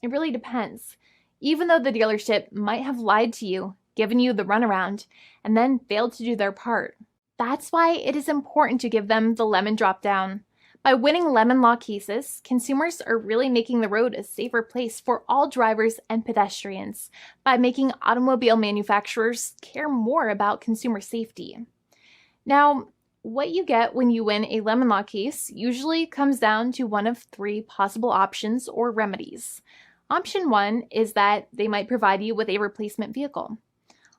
It really depends. Even though the dealership might have lied to you, given you the runaround, and then failed to do their part. That's why it is important to give them the lemon drop down. By winning lemon law cases, consumers are really making the road a safer place for all drivers and pedestrians by making automobile manufacturers care more about consumer safety. Now, what you get when you win a lemon law case usually comes down to one of three possible options or remedies. Option 1 is that they might provide you with a replacement vehicle.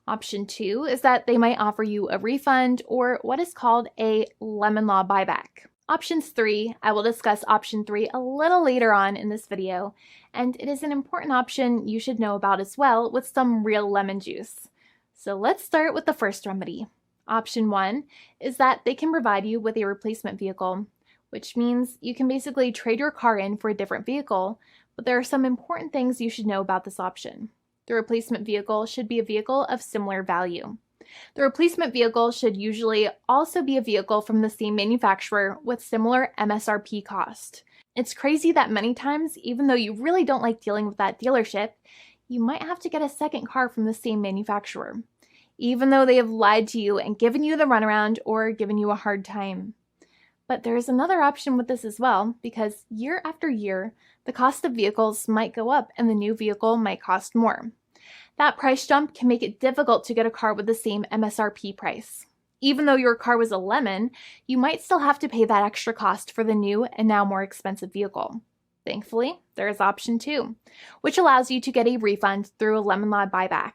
Option 2 is that they might offer you a refund or what is called a lemon law buyback. Options 3, I will discuss option 3 a little later on in this video, and it is an important option you should know about as well with some real lemon juice. So let's start with the first remedy. Option 1 is that they can provide you with a replacement vehicle, which means you can basically trade your car in for a different vehicle, but there are some important things you should know about this option. The replacement vehicle should be a vehicle of similar value. The replacement vehicle should usually also be a vehicle from the same manufacturer with similar MSRP cost. It's crazy that many times, even though you really don't like dealing with that dealership, you might have to get a second car from the same manufacturer, even though they have lied to you and given you the runaround or given you a hard time. But there's another option with this as well, because year after year, the cost of vehicles might go up and the new vehicle might cost more. That price jump can make it difficult to get a car with the same MSRP price. Even though your car was a lemon, you might still have to pay that extra cost for the new and now more expensive vehicle. Thankfully, there is option 2, which allows you to get a refund through a lemon law buyback.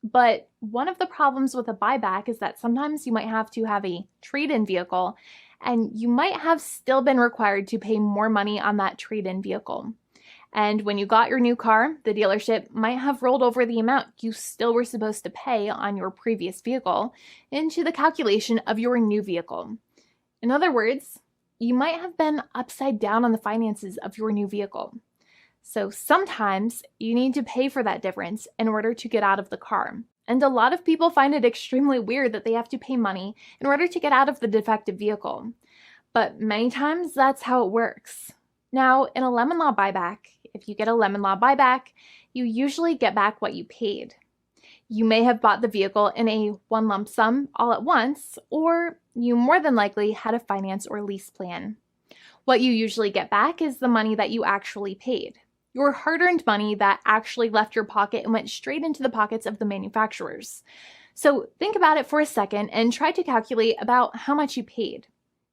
But one of the problems with a buyback is that sometimes you might have to have a trade-in vehicle, and you might have still been required to pay more money on that trade-in vehicle. And when you got your new car, the dealership might have rolled over the amount you still were supposed to pay on your previous vehicle into the calculation of your new vehicle. In other words, you might have been upside down on the finances of your new vehicle. So sometimes you need to pay for that difference in order to get out of the car. And a lot of people find it extremely weird that they have to pay money in order to get out of the defective vehicle. But many times that's how it works. Now, in a lemon law buyback, if you get a lemon law buyback, you usually get back what you paid. You may have bought the vehicle in a one lump sum all at once, or you more than likely had a finance or lease plan. What you usually get back is the money that you actually paid. Your hard-earned money that actually left your pocket and went straight into the pockets of the manufacturers. So think about it for a second and try to calculate about how much you paid.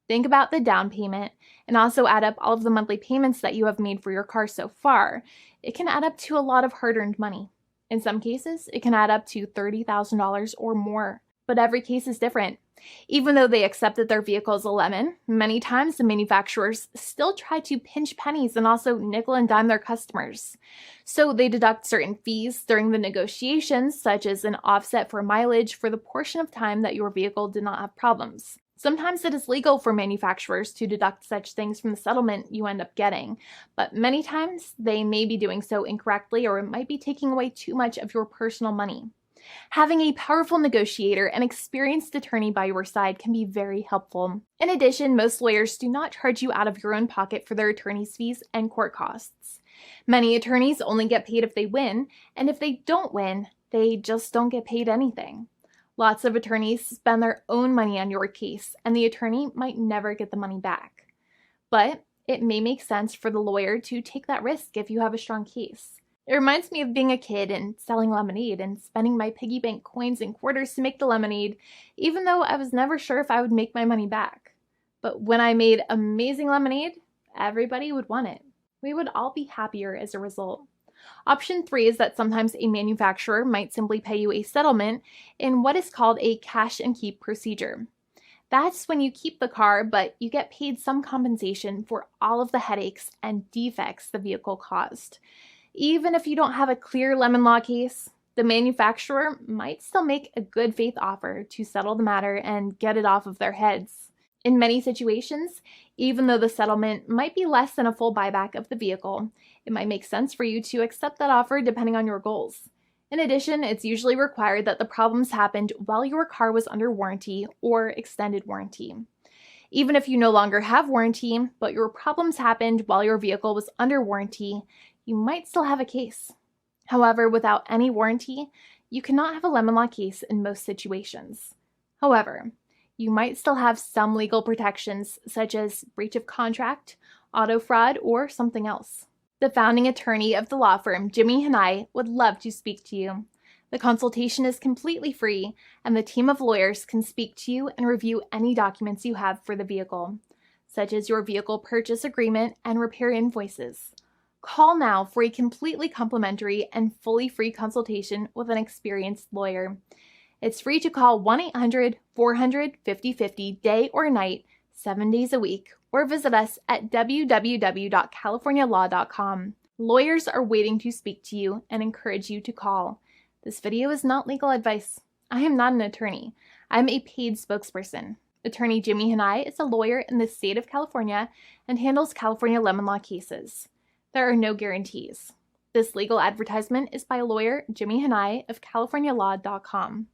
Think about the down payment and also add up all of the monthly payments that you have made for your car so far. It can add up to a lot of hard-earned money. In some cases, it can add up to $30,000 or more, but every case is different. Even though they accept that their vehicle is a lemon, many times the manufacturers still try to pinch pennies and also nickel and dime their customers. So they deduct certain fees during the negotiations, such as an offset for mileage for the portion of time that your vehicle did not have problems. Sometimes it is legal for manufacturers to deduct such things from the settlement you end up getting, but many times they may be doing so incorrectly or it might be taking away too much of your personal money. Having a powerful negotiator and experienced attorney by your side can be very helpful. In addition, most lawyers do not charge you out of your own pocket for their attorney's fees and court costs. Many attorneys only get paid if they win, and if they don't win, they just don't get paid anything. Lots of attorneys spend their own money on your case, and the attorney might never get the money back. But it may make sense for the lawyer to take that risk if you have a strong case. It reminds me of being a kid and selling lemonade and spending my piggy bank coins and quarters to make the lemonade, even though I was never sure if I would make my money back. But when I made amazing lemonade, everybody would want it. We would all be happier as a result. Option 3 is that sometimes a manufacturer might simply pay you a settlement in what is called a cash and keep procedure. That's when you keep the car, but you get paid some compensation for all of the headaches and defects the vehicle caused. Even if you don't have a clear lemon law case, the manufacturer might still make a good faith offer to settle the matter and get it off of their heads. In many situations, even though the settlement might be less than a full buyback of the vehicle, it might make sense for you to accept that offer depending on your goals. In addition, it's usually required that the problems happened while your car was under warranty or extended warranty. Even if you no longer have warranty, but your problems happened while your vehicle was under warranty, you might still have a case. However, without any warranty, you cannot have a lemon law case in most situations. However, you might still have some legal protections such as breach of contract, auto fraud, or something else. The founding attorney of the law firm, Jimmy and I, would love to speak to you. The consultation is completely free, and the team of lawyers can speak to you and review any documents you have for the vehicle, such as your vehicle purchase agreement and repair invoices. Call now for a completely complimentary and fully free consultation with an experienced lawyer. It's free to call 1-800-400-5050 day or night, 7 days a week, or visit us at www.californialaw.com. Lawyers are waiting to speak to you and encourage you to call. This video is not legal advice. I am not an attorney. I'm a paid spokesperson. Attorney Jimmy Hanai is a lawyer in the state of California and handles California lemon law cases. There are no guarantees. This legal advertisement is by lawyer Jimmy Hanai of CaliforniaLaw.com.